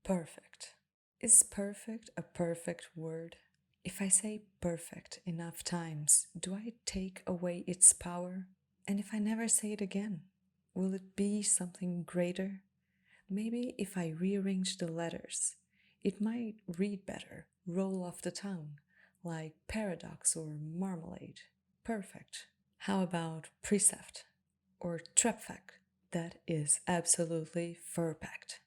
Perfect. Is perfect a perfect word? If I say perfect enough times, do I take away its power? And if I never say it again, will it be something greater? Maybe if I rearrange the letters, it might read better, roll off the tongue, like paradox or marmalade. Perfect. How about precept or trepfect? That is absolutely perfect.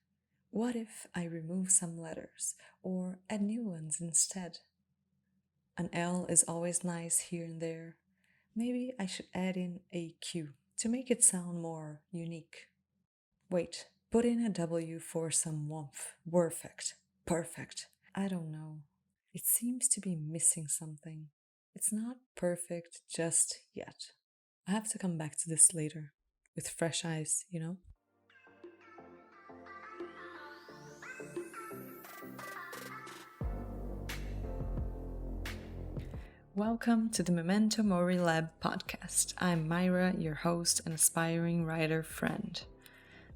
What if I remove some letters or add new ones instead? An L is always nice here and there. Maybe I should add in a Q to make it sound more unique. Wait, put in a W for some warmth. Perfect. Perfect. I don't know. It seems to be missing something. It's not perfect just yet. I have to come back to this later with fresh eyes. Welcome to the Memento Mori Lab podcast. I'm Myra, your host and aspiring writer friend.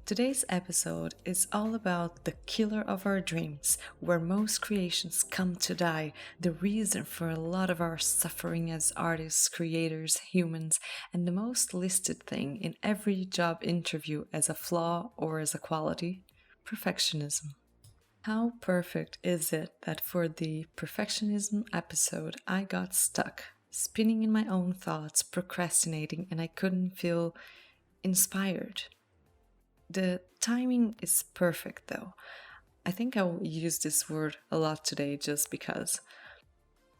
Today's episode is all about the killer of our dreams, where most creations come to die, the reason for a lot of our suffering as artists, creators, humans, and the most listed thing in every job interview as a flaw or as a quality: perfectionism. How perfect is it that for the perfectionism episode I got stuck, spinning in my own thoughts, procrastinating, and I couldn't feel inspired? The timing is perfect though. I think I will use this word a lot today just because.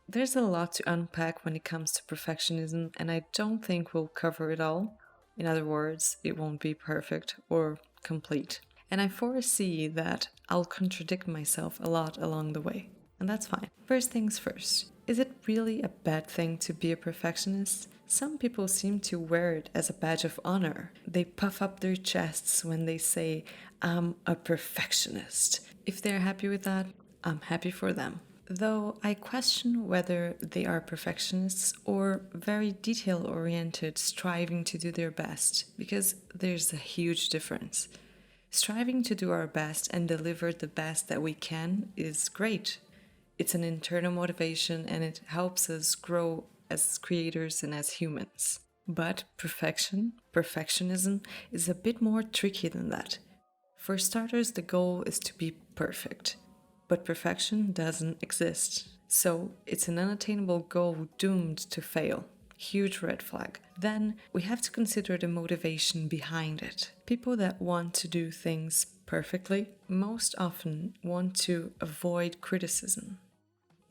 There's a lot to unpack when it comes to perfectionism, and I don't think we'll cover it all. In other words, it won't be perfect or complete. And I foresee that I'll contradict myself a lot along the way, and that's fine. First things first, is it really a bad thing to be a perfectionist? Some people seem to wear it as a badge of honor. They puff up their chests when they say, "I'm a perfectionist." If they're happy with that, I'm happy for them. Though I question whether they are perfectionists or very detail oriented, striving to do their best, because there's a huge difference. Striving to do our best and deliver the best that we can is great. It's an internal motivation and it helps us grow as creators and as humans. But perfectionism, is a bit more tricky than that. For starters, the goal is to be perfect, but perfection doesn't exist. So it's an unattainable goal doomed to fail. Huge red flag. Then we have to consider the motivation behind it. People that want to do things perfectly most often want to avoid criticism.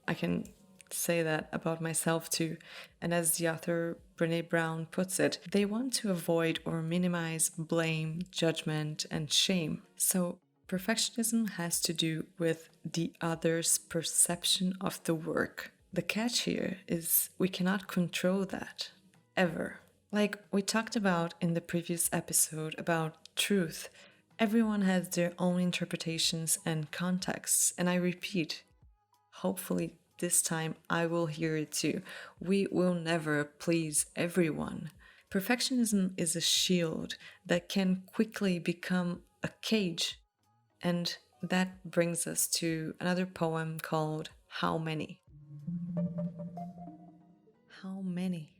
I can say that about myself too. And as the author Brené Brown puts it, they want to avoid or minimize blame, judgment, and shame. So perfectionism has to do with the other's perception of the work. The catch here is we cannot control that, ever. Like we talked about in the previous episode about truth, everyone has their own interpretations and contexts, and I repeat, hopefully this time I will hear it too. We will never please everyone. Perfectionism is a shield that can quickly become a cage, and that brings us to another poem called How Many? How many?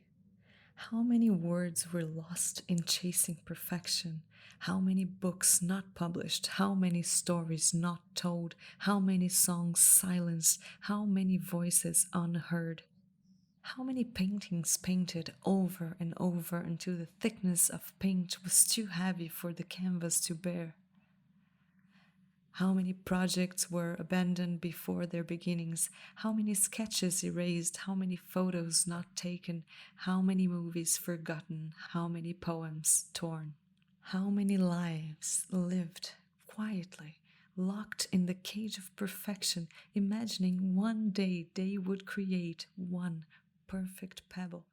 How many words were lost in chasing perfection? How many books not published? How many stories not told? How many songs silenced? How many voices unheard? How many paintings painted over and over until the thickness of paint was too heavy for the canvas to bear? How many projects were abandoned before their beginnings? How many sketches erased? How many photos not taken? How many movies forgotten? How many poems torn? How many lives lived quietly, locked in the cage of perfection, imagining one day they would create one perfect pebble?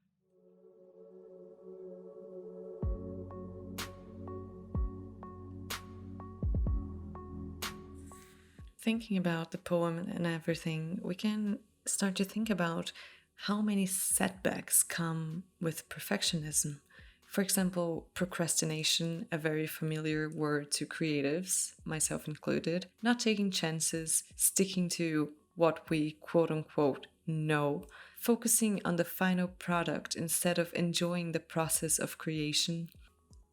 Thinking about the poem and everything, we can start to think about how many setbacks come with perfectionism. For example, procrastination, a very familiar word to creatives, myself included, not taking chances, sticking to what we quote unquote know, focusing on the final product instead of enjoying the process of creation,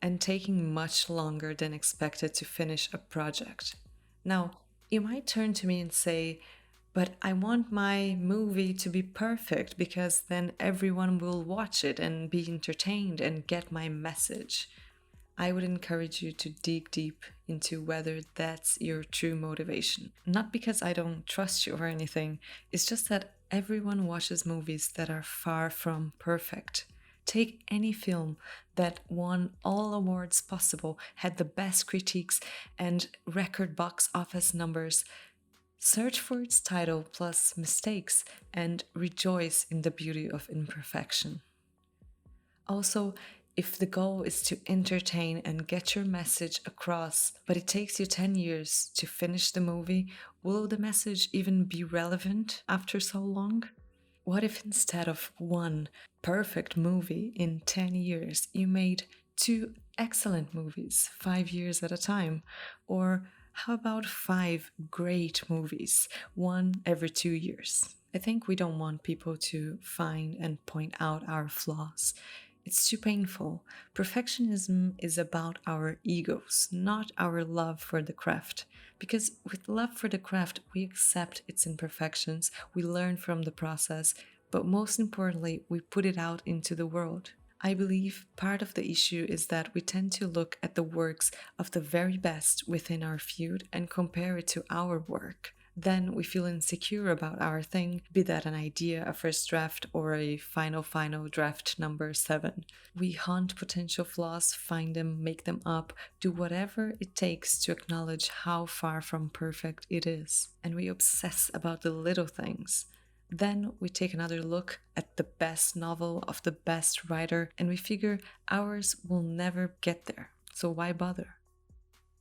and taking much longer than expected to finish a project. Now, you might turn to me and say, but I want my movie to be perfect because then everyone will watch it and be entertained and get my message. I would encourage you to dig deep into whether that's your true motivation. Not because I don't trust you or anything, it's just that everyone watches movies that are far from perfect. Take any film that won all awards possible, had the best critiques and record box office numbers. Search for its title plus mistakes and rejoice in the beauty of imperfection. Also, if the goal is to entertain and get your message across, but it takes you 10 years to finish the movie, will the message even be relevant after so long? What if instead of one perfect movie in 10 years, you made two excellent movies 5 years at a time? Or how about five great movies, one every 2 years? I think we don't want people to find and point out our flaws. It's too painful. Perfectionism is about our egos, not our love for the craft. Because with love for the craft, we accept its imperfections, we learn from the process, but most importantly, we put it out into the world. I believe part of the issue is that we tend to look at the works of the very best within our field and compare it to our work. Then we feel insecure about our thing, be that an idea, a first draft, or a final draft number 7. We hunt potential flaws, find them, make them up, do whatever it takes to acknowledge how far from perfect it is. And we obsess about the little things. Then we take another look at the best novel of the best writer and we figure ours will never get there. So why bother?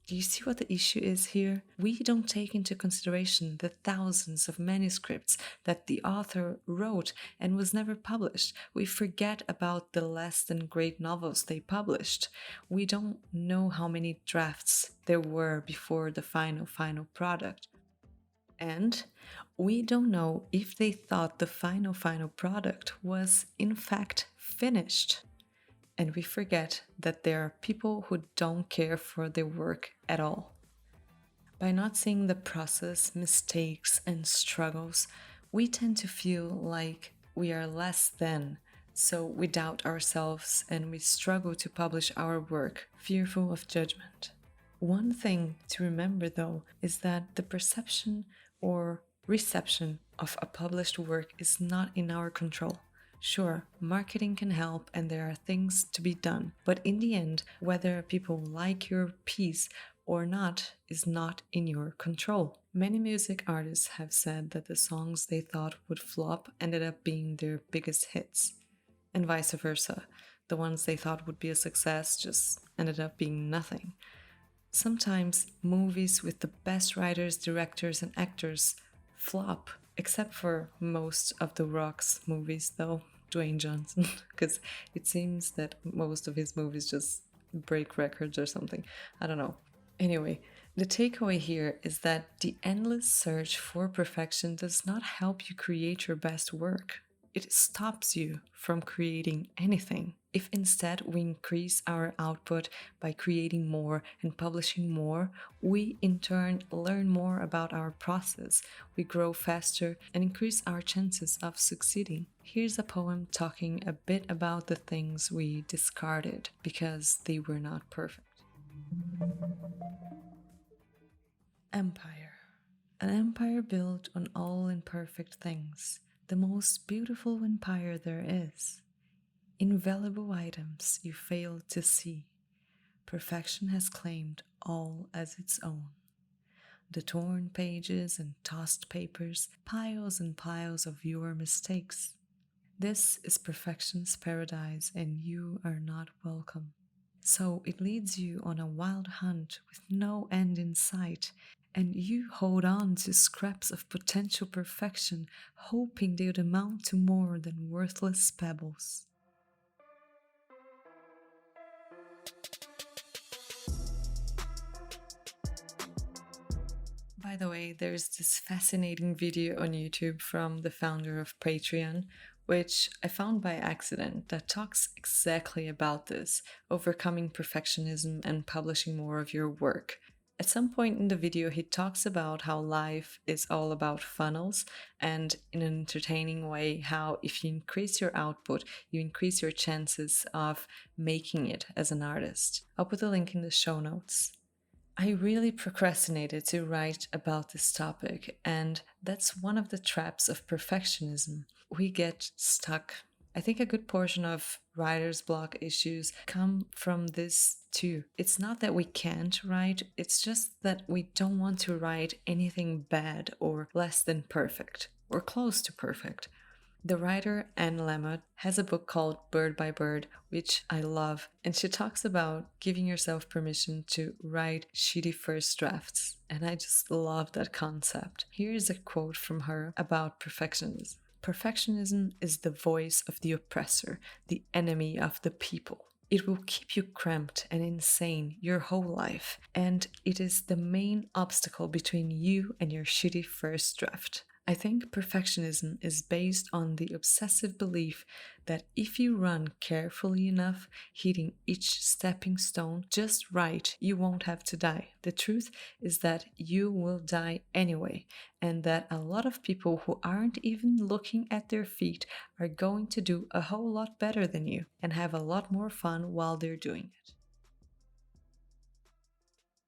Do you see what the issue is here? We don't take into consideration the thousands of manuscripts that the author wrote and was never published. We forget about the less than great novels they published. We don't know how many drafts there were before the final product. And we don't know if they thought the final product was in fact finished. And we forget that there are people who don't care for their work at all. By not seeing the process, mistakes, and struggles, we tend to feel like we are less than, so we doubt ourselves and we struggle to publish our work, fearful of judgment. One thing to remember though is that the perception or reception of a published work is not in our control. Sure, marketing can help and there are things to be done, but in the end, whether people like your piece or not is not in your control. Many music artists have said that the songs they thought would flop ended up being their biggest hits, and vice versa. The ones they thought would be a success just ended up being nothing. Sometimes movies with the best writers, directors, and actors flop, except for most of The Rock's movies, though. Dwayne Johnson, because it seems that most of his movies just break records or something. I don't know. Anyway, the takeaway here is that the endless search for perfection does not help you create your best work. It stops you from creating anything. If instead we increase our output by creating more and publishing more, we in turn learn more about our process, we grow faster and increase our chances of succeeding. Here's a poem talking a bit about the things we discarded because they were not perfect. Empire. An empire built on all imperfect things, the most beautiful empire there is. Invaluable items you fail to see. Perfection has claimed all as its own. The torn pages and tossed papers, piles and piles of your mistakes. This is perfection's paradise and you are not welcome. So it leads you on a wild hunt with no end in sight, and you hold on to scraps of potential perfection, hoping they would amount to more than worthless pebbles. By the way, there's this fascinating video on YouTube from the founder of Patreon, which I found by accident, that talks exactly about this, overcoming perfectionism and publishing more of your work. At some point in the video, he talks about how life is all about funnels, and in an entertaining way, how if you increase your output, you increase your chances of making it as an artist. I'll put the link in the show notes. I really procrastinated to write about this topic, and that's one of the traps of perfectionism. We get stuck. I think a good portion of writer's block issues come from this too. It's not that we can't write, it's just that we don't want to write anything bad or less than perfect, or close to perfect. The writer Anne Lamott has a book called Bird by Bird, which I love, and she talks about giving yourself permission to write shitty first drafts, and I just love that concept. Here's a quote from her about perfectionism. Perfectionism is the voice of the oppressor, the enemy of the people. It will keep you cramped and insane your whole life, and it is the main obstacle between you and your shitty first draft. I think perfectionism is based on the obsessive belief that if you run carefully enough, hitting each stepping stone just right, you won't have to die. The truth is that you will die anyway, and that a lot of people who aren't even looking at their feet are going to do a whole lot better than you and have a lot more fun while they're doing it.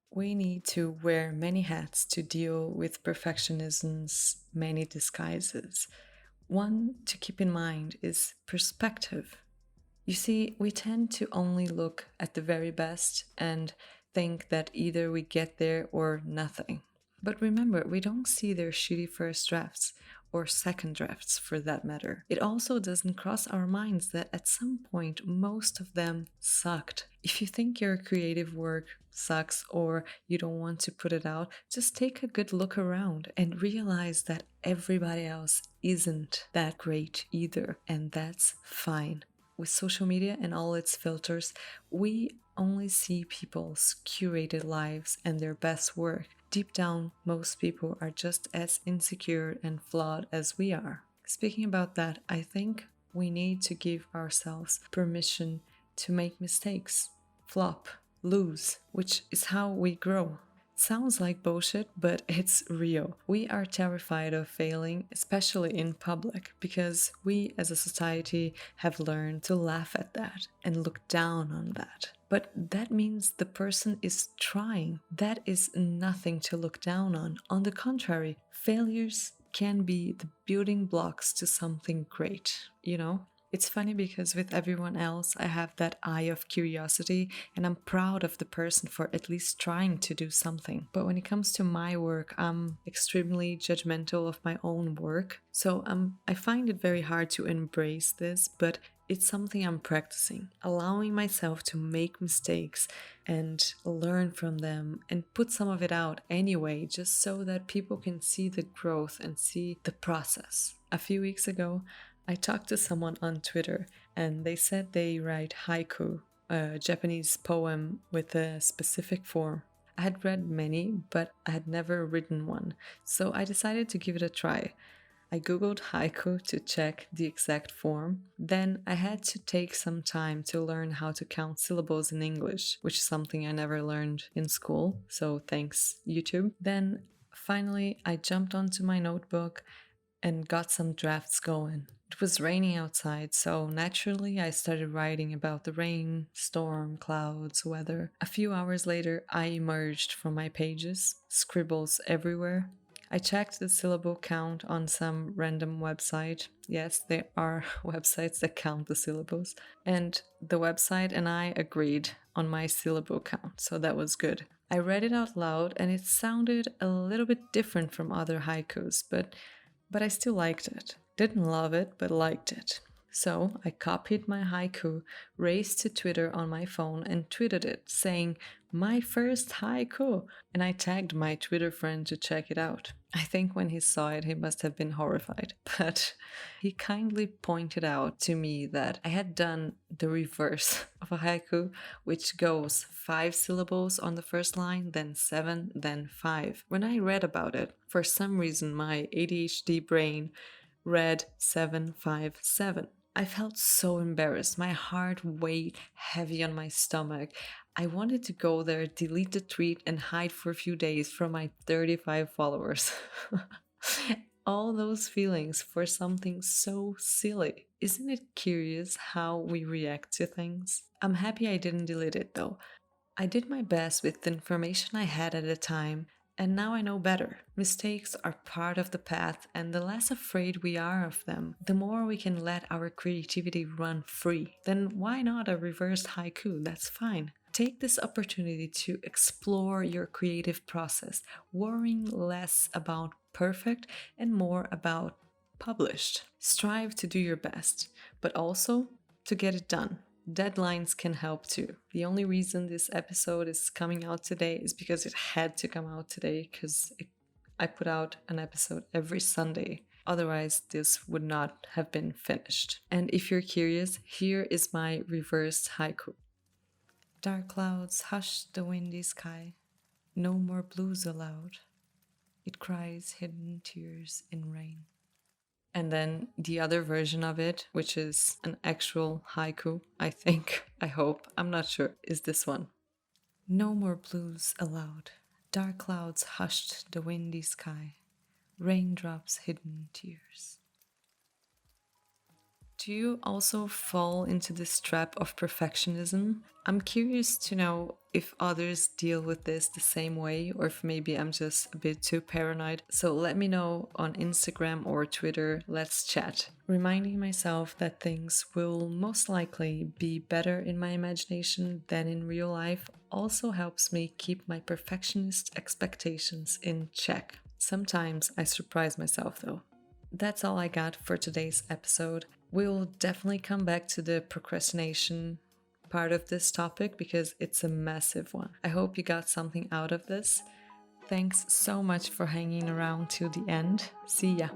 We need to wear many hats to deal with perfectionism's many disguises. One to keep in mind is perspective. You see, we tend to only look at the very best and think that either we get there or nothing. But remember, we don't see their shitty first drafts, or second drafts for that matter. It also doesn't cross our minds that at some point most of them sucked. If you think your creative work sucks or you don't want to put it out, just take a good look around and realize that everybody else isn't that great either, and that's fine. With social media and all its filters, we only see people's curated lives and their best work. Deep down, most people are just as insecure and flawed as we are. Speaking about that, I think we need to give ourselves permission to make mistakes, flop, lose, which is how we grow. Sounds like bullshit, but it's real. We are terrified of failing, especially in public, because we as a society have learned to laugh at that and look down on that. But that means the person is trying. That is nothing to look down on. On the contrary, failures can be the building blocks to something great, you know? It's funny because with everyone else, I have that eye of curiosity and I'm proud of the person for at least trying to do something. But when it comes to my work, I'm extremely judgmental of my own work. So I find it very hard to embrace this, but it's something I'm practicing, allowing myself to make mistakes and learn from them and put some of it out anyway, just so that people can see the growth and see the process. A few weeks ago, I talked to someone on Twitter and they said they write haiku, a Japanese poem with a specific form. I had read many, but I had never written one, so I decided to give it a try. I googled haiku to check the exact form. Then I had to take some time to learn how to count syllables in English, which is something I never learned in school, so thanks YouTube. Then finally I jumped onto my notebook and got some drafts going. It was raining outside, so naturally I started writing about the rain, storm, clouds, weather. A few hours later, I emerged from my pages, scribbles everywhere. I checked the syllable count on some random website. Yes, there are websites that count the syllables. And the website and I agreed on my syllable count, so that was good. I read it out loud and it sounded a little bit different from other haikus, but I still liked it. Didn't love it, but liked it. So I copied my haiku, raced to Twitter on my phone, and tweeted it, saying, "My first haiku!" And I tagged my Twitter friend to check it out. I think when he saw it, he must have been horrified. But he kindly pointed out to me that I had done the reverse of a haiku, which goes 5 syllables on the first line, then 7, then 5. When I read about it, for some reason my ADHD brain read 757. I felt so embarrassed. My heart weighed heavy on my stomach. I wanted to go there, delete the tweet, and hide for a few days from my 35 followers. All those feelings for something so silly. Isn't it curious how we react to things? I'm happy I didn't delete it though. I did my best with the information I had at the time, and now I know better. Mistakes are part of the path, and the less afraid we are of them, the more we can let our creativity run free. Then why not a reversed haiku? That's fine. Take this opportunity to explore your creative process, worrying less about perfect and more about published. Strive to do your best, but also to get it done. Deadlines can help too. The only reason this episode is coming out today is because it had to come out today because I put out an episode every Sunday. Otherwise, this would not have been finished. And if you're curious, here is my reversed haiku. Dark clouds hush the windy sky. No more blues allowed. It cries hidden tears in rain. And then the other version of it, which is an actual haiku, I think, I hope, I'm not sure, is this one. No more blues allowed. Dark clouds hushed the windy sky. Raindrops hidden tears. Do you also fall into this trap of perfectionism? I'm curious to know if others deal with this the same way or if maybe I'm just a bit too paranoid. So let me know on Instagram or Twitter. Let's chat. Reminding myself that things will most likely be better in my imagination than in real life also helps me keep my perfectionist expectations in check. Sometimes I surprise myself though. That's all I got for today's episode. We'll definitely come back to the procrastination part of this topic because it's a massive one. I hope you got something out of this. Thanks so much for hanging around till the end. See ya.